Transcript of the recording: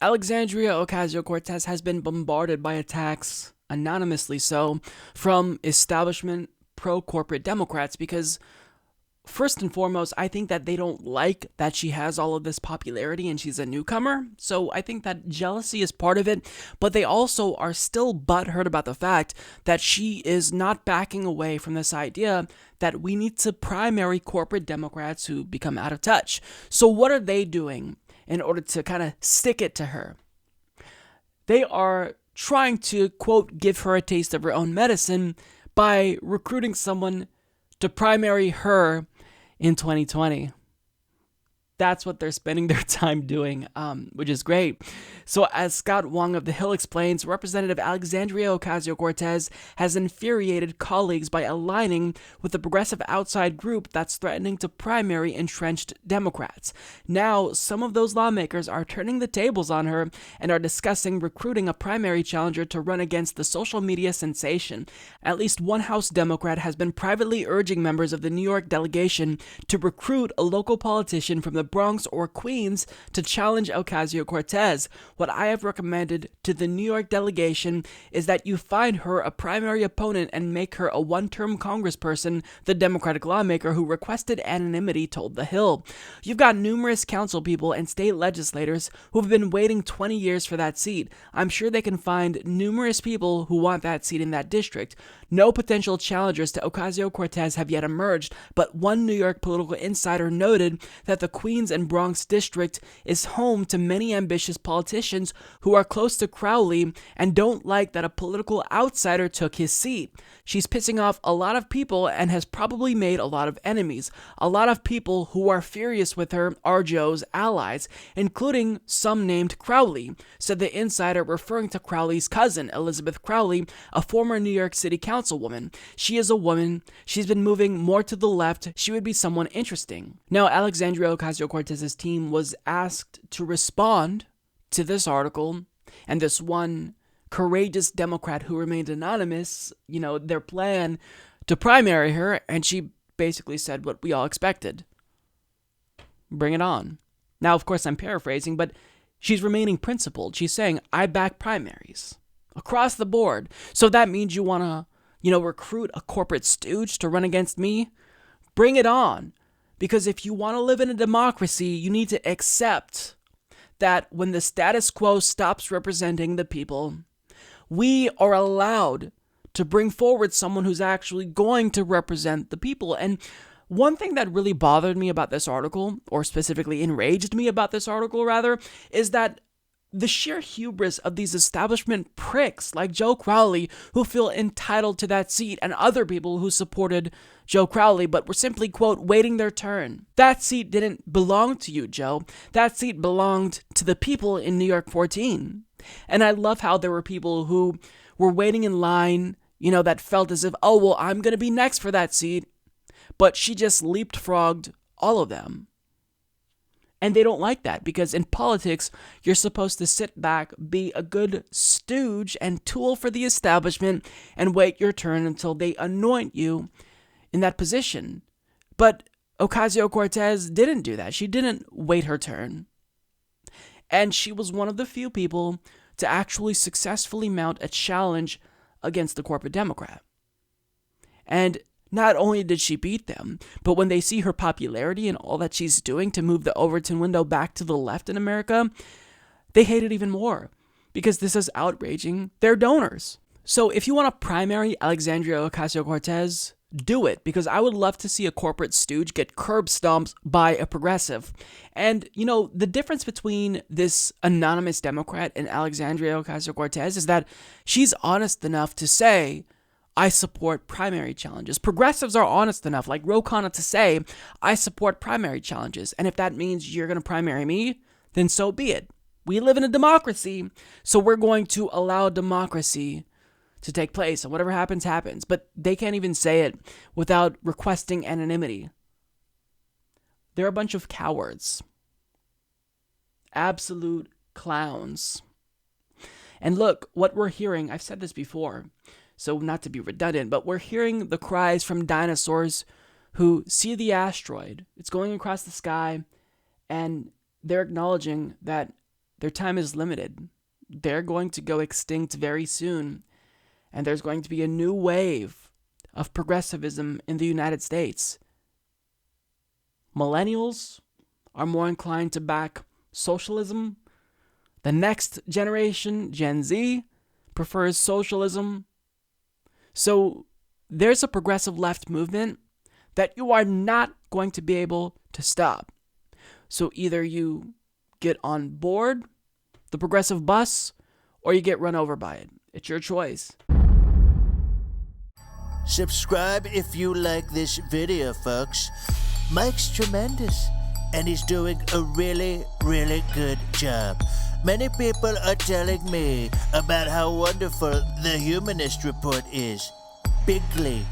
Alexandria Ocasio-Cortez has been bombarded by attacks, anonymously so, from establishment pro-corporate Democrats because first and foremost, I think that they don't like that she has all of this popularity and she's a newcomer. So I think that jealousy is part of it, but they also are still butthurt about the fact that she is not backing away from this idea that we need to primary corporate Democrats who become out of touch. So what are they doing in order to kind of stick it to her? They are trying to, quote, give her a taste of her own medicine by recruiting someone to primary her in 2020. That's what they're spending their time doing, which is great. So as Scott Wong of The Hill explains, Representative Alexandria Ocasio-Cortez has infuriated colleagues by aligning with a progressive outside group that's threatening to primary entrenched Democrats. Now, some of those lawmakers are turning the tables on her and are discussing recruiting a primary challenger to run against the social media sensation. At least one House Democrat has been privately urging members of the New York delegation to recruit a local politician from the Bronx or Queens to challenge Ocasio-Cortez. What I have recommended to the New York delegation is that you find her a primary opponent and make her a one-term congressperson, the Democratic lawmaker who requested anonymity told The Hill. You've got numerous council people and state legislators who've been waiting 20 years for that seat. I'm sure they can find numerous people who want that seat in that district. No potential challengers to Ocasio-Cortez have yet emerged, but one New York political insider noted that the Queens and Bronx district is home to many ambitious politicians who are close to Crowley and don't like that a political outsider took his seat. She's pissing off a lot of people and has probably made a lot of enemies. A lot of people who are furious with her are Joe's allies, including some named Crowley, said the insider, referring to Crowley's cousin, Elizabeth Crowley, a former New York City councilwoman. She is a woman. She's been moving more to the left. She would be someone interesting. Now, Alexandria Ocasio-Cortez's team was asked to respond to this article, and this one courageous Democrat who remained anonymous, their plan to primary her, and she basically said what we all expected. Bring it on. Now, of course, I'm paraphrasing, but she's remaining principled. She's saying, I back primaries across the board. So that means you want to, recruit a corporate stooge to run against me? Bring it on. Because if you want to live in a democracy, you need to accept that when the status quo stops representing the people, we are allowed to bring forward someone who's actually going to represent the people. And one thing that really bothered me about this article, or specifically enraged me about this article rather, is that the sheer hubris of these establishment pricks like Joe Crowley who feel entitled to that seat, and other people who supported Joe Crowley but were simply, quote, waiting their turn. That seat didn't belong to you, Joe. That seat belonged to the people in New York 14. And I love how there were people who were waiting in line, that felt as if, oh, well, I'm going to be next for that seat. But she just leapfrogged all of them. And they don't like that because in politics, you're supposed to sit back, be a good stooge and tool for the establishment, and wait your turn until they anoint you in that position. But Ocasio-Cortez didn't do that. She didn't wait her turn. And she was one of the few people to actually successfully mount a challenge against the corporate Democrat. And not only did she beat them, but when they see her popularity and all that she's doing to move the Overton window back to the left in America, they hate it even more because this is outraging their donors. So if you want to primary Alexandria Ocasio-Cortez, do it, because I would love to see a corporate stooge get curb stomped by a progressive. And, the difference between this anonymous Democrat and Alexandria Ocasio-Cortez is that she's honest enough to say, I support primary challenges. Progressives are honest enough, like Ro Khanna, to say, I support primary challenges. And if that means you're going to primary me, then so be it. We live in a democracy, so we're going to allow democracy to take place, and whatever happens, happens. But they can't even say it without requesting anonymity. They're a bunch of cowards. Absolute clowns. And look, what we're hearing, I've said this before, so not to be redundant, but we're hearing the cries from dinosaurs who see the asteroid. It's going across the sky, and they're acknowledging that their time is limited. They're going to go extinct very soon, and there's going to be a new wave of progressivism in the United States. Millennials are more inclined to back socialism. The next generation, Gen Z, prefers socialism. So there's a progressive left movement that you are not going to be able to stop. So either you get on board the progressive bus or you get run over by it. It's your choice. Subscribe if you like this video, folks. Mike's tremendous, and he's doing a really, really good job. Many people are telling me about how wonderful the Humanist Report is. Bigly.